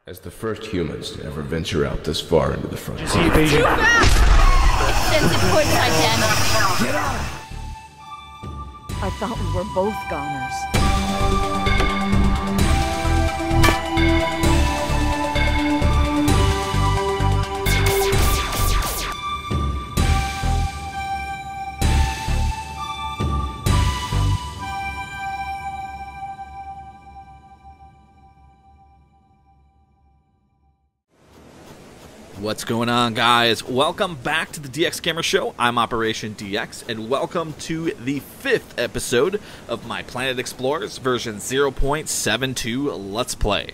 As the first humans to ever venture out this far into the frontier. Too fast! Sensitive poison damage. Get out! I thought we were both goners. What's going on, guys? Welcome back to the DX Gamer Show. I'm Operation DX, and welcome to the 5th episode of my Planet Explorers version 0.72 Let's Play.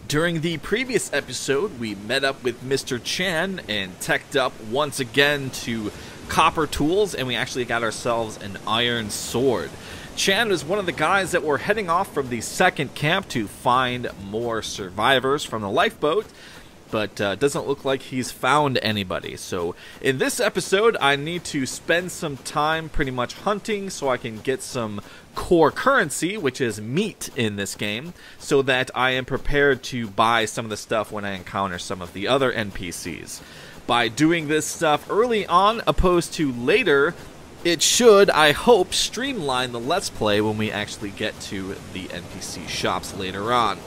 During the previous episode, we met up with Mr. Chan and teched up once again to copper tools, and we actually got ourselves an iron sword. Chan was one of the guys that were heading off from the second camp to find more survivors from the lifeboat, but doesn't look like he's found anybody. So in this episode, I need to spend some time pretty much hunting so I can get some core currency, which is meat in this game, so that I am prepared to buy some of the stuff when I encounter some of the other NPCs. By doing this stuff early on opposed to later, it should, I hope, streamline the Let's Play when we actually get to the NPC shops later on.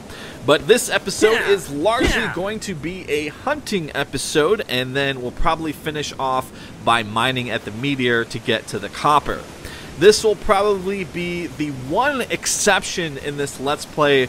But this episode is largely going to be a hunting episode, and then we'll probably finish off by mining at the meteor to get to the copper. This will probably be the one exception in this Let's Play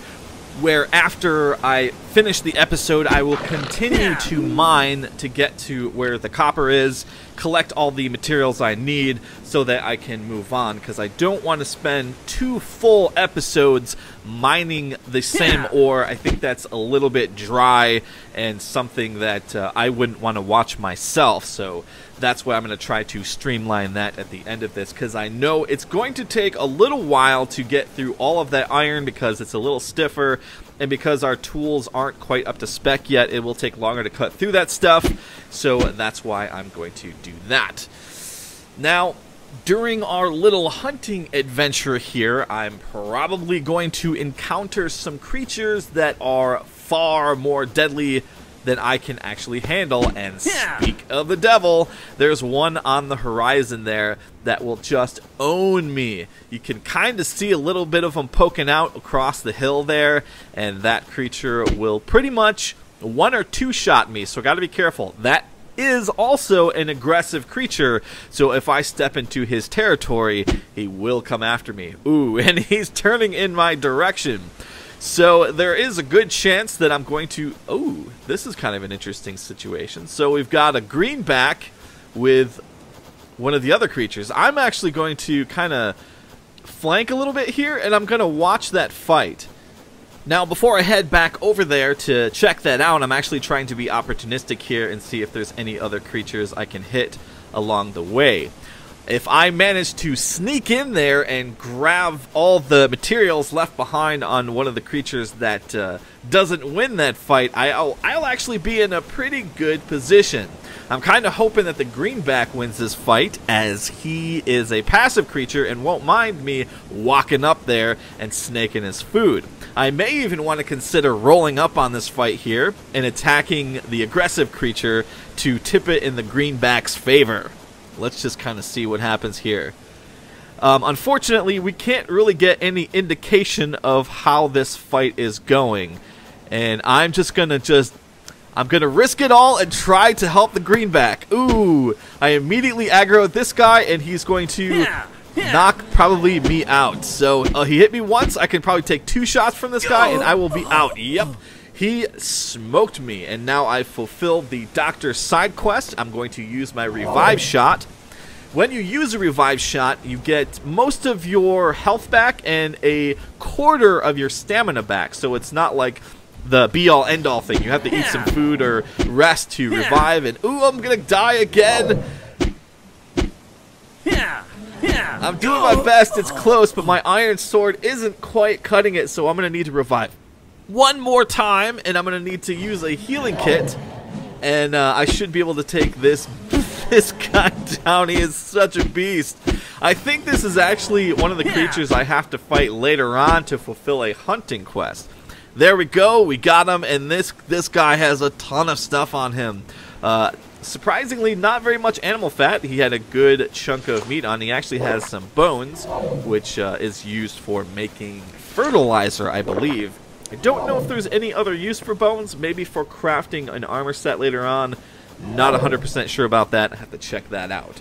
where after I finish the episode, I will continue to mine to get to where the copper is, collect all the materials I need so that I can move on, because I don't want to spend 2 full episodes mining the same ore. I think that's a little bit dry and something that I wouldn't want to watch myself, so that's why I'm going to try to streamline that at the end of this, because I know it's going to take a little while to get through all of that iron because it's a little stiffer, and because our tools aren't quite up to spec yet, it will take longer to cut through that stuff, so that's why I'm going to do that. Now, during our little hunting adventure here, I'm probably going to encounter some creatures that are far more deadly than I can actually handle, and speak of the devil, there's one on the horizon there that will just own me. You can kind of see a little bit of him poking out across the hill there, and that creature will pretty much 1 or 2 shot me, so gotta be careful. That is also an aggressive creature, so if I step into his territory, he will come after me. Ooh, and he's turning in my direction. So there is a good chance that I'm going to... Oh, this is kind of an interesting situation. So we've got a greenback with one of the other creatures. I'm actually going to kind of flank a little bit here, and I'm going to watch that fight. Now, before I head back over there to check that out, I'm actually trying to be opportunistic here and see if there's any other creatures I can hit along the way. If I manage to sneak in there and grab all the materials left behind on one of the creatures that doesn't win that fight, I'll actually be in a pretty good position. I'm kind of hoping that the greenback wins this fight, as he is a passive creature and won't mind me walking up there and snaking his food. I may even want to consider rolling up on this fight here and attacking the aggressive creature to tip it in the greenback's favor. Let's just kind of see what happens here. Unfortunately, we can't really get any indication of how this fight is going. And I'm just going to I'm going to risk it all and try to help the greenback. Ooh, I immediately aggroed this guy, and he's going to knock probably me out. So he hit me once. I can probably take 2 shots from this guy, and I will be out. Yep. He smoked me, and now I've fulfilled the doctor's side quest. I'm going to use my revive shot. When you use a revive shot, you get most of your health back and a quarter of your stamina back. So it's not like the be-all, end-all thing. You have to eat some food or rest to revive, and ooh, I'm gonna die again. I'm doing my best. It's close, but my iron sword isn't quite cutting it, so I'm gonna need to revive one more time, and I'm going to need to use a healing kit, and I should be able to take this guy down. He is such a beast. I think this is actually one of the creatures I have to fight later on to fulfill a hunting quest. There we go. We got him, and this guy has a ton of stuff on him. Surprisingly, not very much animal fat. He had a good chunk of meat on. He actually has some bones, which is used for making fertilizer, I believe. I don't know if there's any other use for bones. Maybe for crafting an armor set later on. Not 100% sure about that. I have to check that out.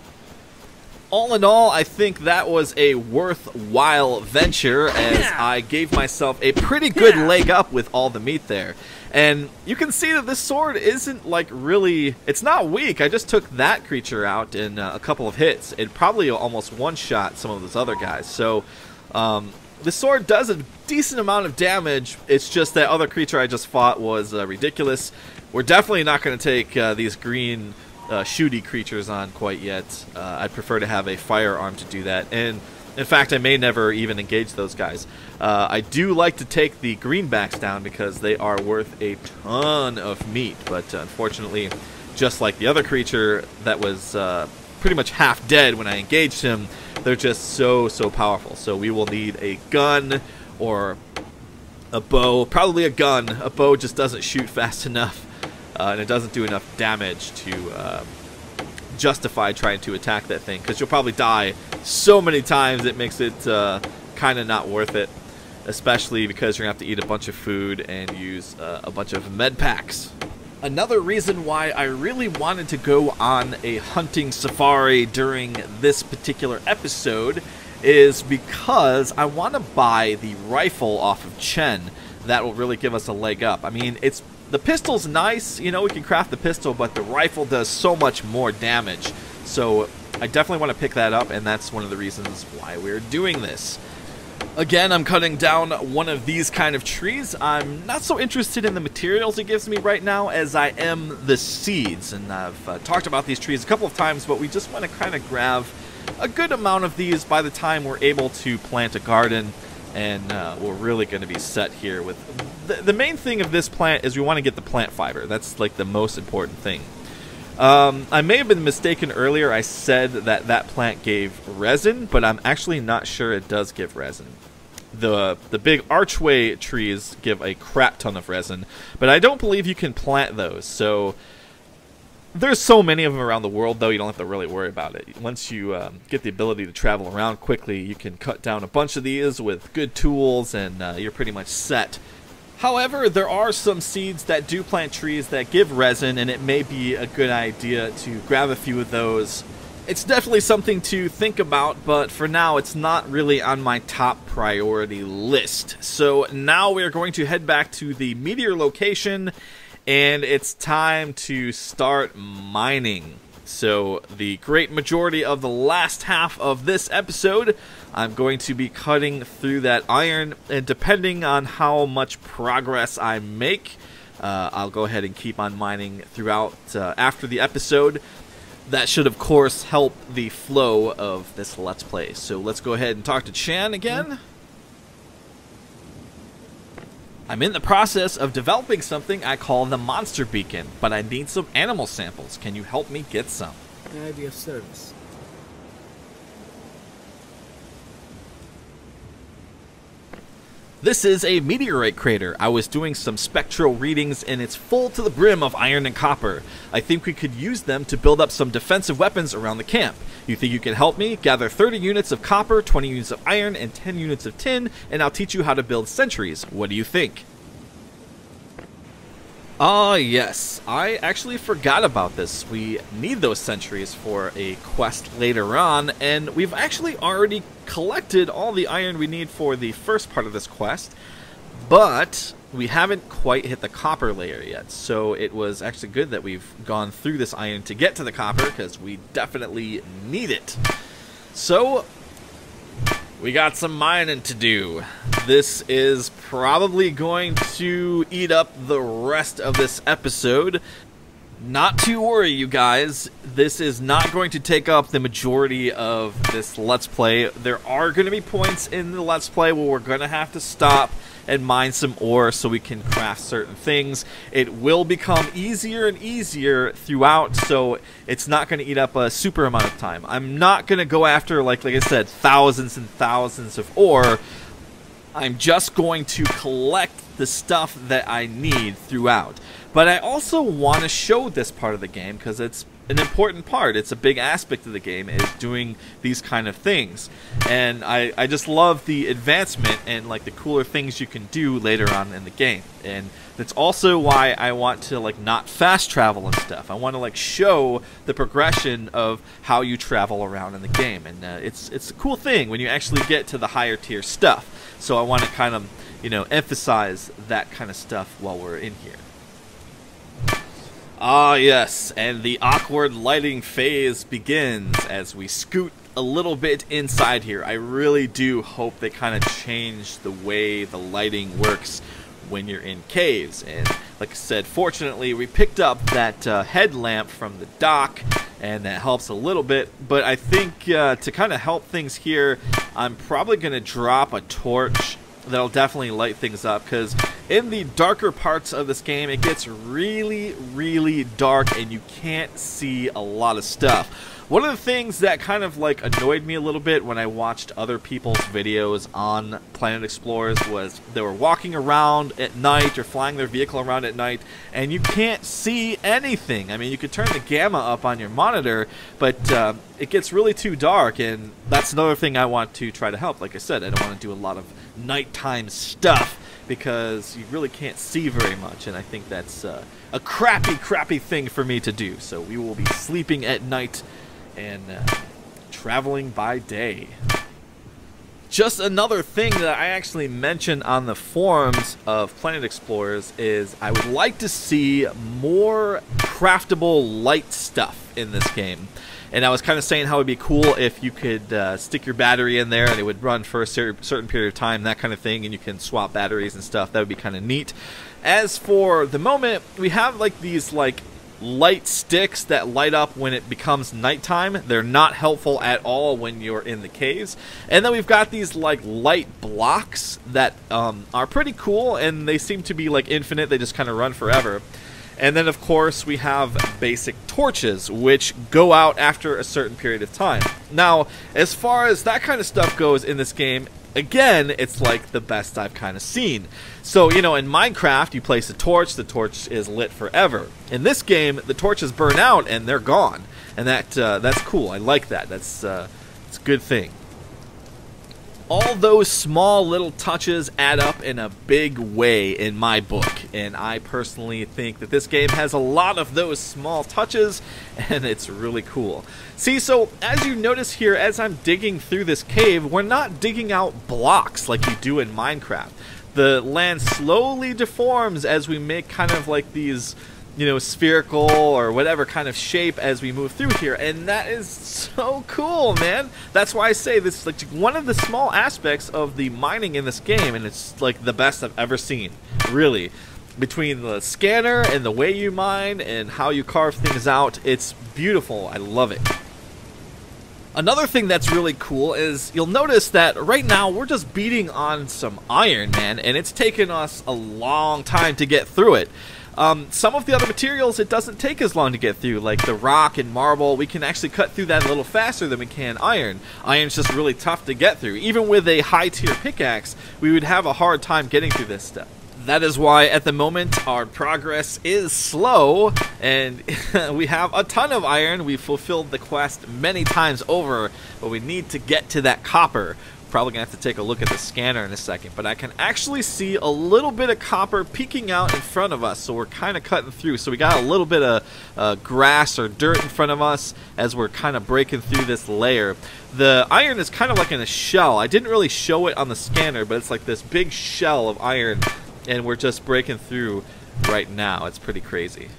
All in all, I think that was a worthwhile venture, as I gave myself a pretty good leg up with all the meat there. And you can see that this sword isn't like really, it's not weak. I just took that creature out in a couple of hits. It probably almost one-shot some of those other guys. So the sword does a decent amount of damage. It's just that other creature I just fought was ridiculous. We're definitely not going to take these green shooty creatures on quite yet. I'd prefer to have a firearm to do that. And in fact, I may never even engage those guys. I do like to take the greenbacks down because they are worth a ton of meat. But unfortunately, just like the other creature that was pretty much half dead when I engaged him, they're just so powerful. So we will need a gun or a bow. Probably a gun. A bow just doesn't shoot fast enough. And it doesn't do enough damage to justify trying to attack that thing, because you'll probably die so many times it makes it kind of not worth it, especially because you're going to have to eat a bunch of food and use a bunch of med packs. Another reason why I really wanted to go on a hunting safari during this particular episode is because I want to buy the rifle off of Chen. That will really give us a leg up. I mean, the pistol's nice, you know, we can craft the pistol, but the rifle does so much more damage. So I definitely want to pick that up, and that's one of the reasons why we're doing this. Again, I'm cutting down one of these kind of trees. I'm not so interested in the materials it gives me right now as I am the seeds. And I've talked about these trees a couple of times, but we just want to kind of grab a good amount of these by the time we're able to plant a garden. And we're really going to be set here with... The main thing of this plant is we want to get the plant fiber. That's like the most important thing. I may have been mistaken earlier. I said that that plant gave resin, but I'm actually not sure it does give resin. The big archway trees give a crap ton of resin, but I don't believe you can plant those. So there's so many of them around the world, though, you don't have to really worry about it. Once you get the ability to travel around quickly, you can cut down a bunch of these with good tools, and you're pretty much set. However, there are some seeds that do plant trees that give resin, and it may be a good idea to grab a few of those. It's definitely something to think about, but for now, it's not really on my top priority list. So now we're going to head back to the meteor location, and it's time to start mining. So the great majority of the last half of this episode, I'm going to be cutting through that iron, and depending on how much progress I make, I'll go ahead and keep on mining throughout after the episode. That should, of course, help the flow of this Let's Play. So let's go ahead and talk to Chan again. I'm in the process of developing something I call the Monster Beacon, but I need some animal samples. Can you help me get some? An idea of service. This is a meteorite crater. I was doing some spectral readings, and it's full to the brim of iron and copper. I think we could use them to build up some defensive weapons around the camp. You think you can help me? Gather 30 units of copper, 20 units of iron, and 10 units of tin, and I'll teach you how to build sentries. What do you think? Ah, yes. I actually forgot about this. We need those sentries for a quest later on, and we've actually already collected all the iron we need for the first part of this quest, but we haven't quite hit the copper layer yet. So it was actually good that we've gone through this iron to get to the copper, because we definitely need it. So we got some mining to do. This is probably going to eat up the rest of this episode. Not to worry, you guys. This is not going to take up the majority of this Let's Play. There are going to be points in the Let's Play where we're going to have to stop and mine some ore so we can craft certain things. It will become easier and easier throughout, so it's not going to eat up a super amount of time. I'm not going to go after, like I said, thousands and thousands of ore. I'm just going to collect the stuff that I need throughout. But I also want to show this part of the game because it's an important part. It's a big aspect of the game, is doing these kind of things. And I just love the advancement and like the cooler things you can do later on in the game. And that's also why I want to like not fast travel and stuff. I want to like show the progression of how you travel around in the game. And it's a cool thing when you actually get to the higher tier stuff. So I want to kind of, you know, emphasize that kind of stuff while we're in here. Ah, yes, and the awkward lighting phase begins as we scoot a little bit inside here. I really do hope they kind of change the way the lighting works when you're in caves. And like I said, fortunately, we picked up that headlamp from the dock, and that helps a little bit. But I think to kind of help things here, I'm probably going to drop a torch that'll definitely light things up, because in the darker parts of this game it gets really, really dark and you can't see a lot of stuff. One of the things that kind of like annoyed me a little bit when I watched other people's videos on Planet Explorers was they were walking around at night or flying their vehicle around at night and you can't see anything. I mean, you could turn the gamma up on your monitor, but it gets really too dark, and that's another thing I want to try to help. Like I said, I don't want to do a lot of nighttime stuff because you really can't see very much, and I think that's a crappy thing for me to do. So we will be sleeping at night and traveling by day. Just another thing that I actually mentioned on the forums of Planet Explorers is I would like to see more craftable light stuff in this game. And I was kind of saying how it would be cool if you could stick your battery in there and it would run for a certain period of time, that kind of thing, and you can swap batteries and stuff. That would be kind of neat. As for the moment, we have like these like light sticks that light up when it becomes nighttime. They're not helpful at all when you're in the caves. And then we've got these like light blocks that are pretty cool, and they seem to be like infinite. They just kind of run forever. And then, of course, we have basic torches, which go out after a certain period of time. Now, as far as that kind of stuff goes in this game, again, it's like the best I've kind of seen. So, you know, in Minecraft, you place a torch, the torch is lit forever. In this game, the torches burn out and they're gone. And that's cool. I like that. It's a good thing. All those small little touches add up in a big way in my book, and I personally think that this game has a lot of those small touches, and it's really cool. See, so as you notice here, as I'm digging through this cave, we're not digging out blocks like you do in Minecraft. The land slowly deforms as we make kind of like these, you know, spherical or whatever kind of shape as we move through here, and that is so cool, man. That's why I say this is like one of the small aspects of the mining in this game, and it's like the best I've ever seen, really. Between the scanner and the way you mine and how you carve things out, it's beautiful. I love it. Another thing that's really cool is you'll notice that right now we're just beating on some iron, man, and it's taken us a long time to get through it. Some of the other materials it doesn't take as long to get through, like the rock and marble. We can actually cut through that a little faster than we can iron. Iron's just really tough to get through. Even with a high tier pickaxe, we would have a hard time getting through this stuff. That is why at the moment our progress is slow, and we have a ton of iron. We've fulfilled the quest many times over, but we need to get to that copper. Probably gonna have to take a look at the scanner in a second, but I can actually see a little bit of copper peeking out in front of us, so we're kind of cutting through. So we got a little bit of grass or dirt in front of us as we're kind of breaking through this layer. The iron is kind of like in a shell. I didn't really show it on the scanner, but it's like this big shell of iron, and we're just breaking through right now. It's pretty crazy.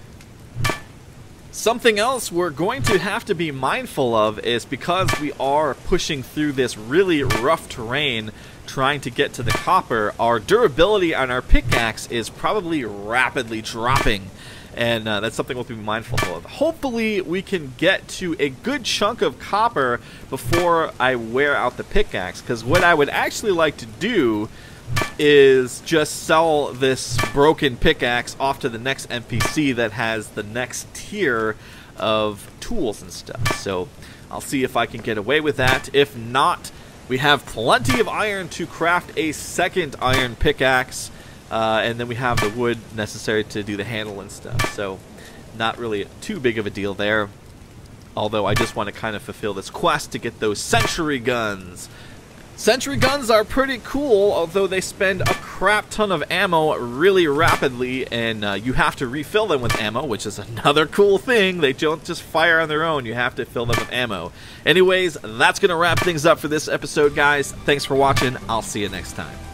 Something else we're going to have to be mindful of is because we are pushing through this really rough terrain trying to get to the copper, our durability on our pickaxe is probably rapidly dropping, and that's something we'll have to be mindful of. Hopefully we can get to a good chunk of copper before I wear out the pickaxe, because what I would actually like to do is just sell this broken pickaxe off to the next NPC that has the next tier of tools and stuff. So I'll see if I can get away with that. If not, We have plenty of iron to craft a second iron pickaxe, and then we have the wood necessary to do the handle and stuff, so not really too big of a deal there. Although I just want to kind of fulfill this quest to get those sentry guns. Sentry guns are pretty cool, although they spend a crap ton of ammo really rapidly, and you have to refill them with ammo, which is another cool thing. They don't just fire on their own, you have to fill them with ammo. Anyways, that's going to wrap things up for this episode, guys. Thanks for watching. I'll see you next time.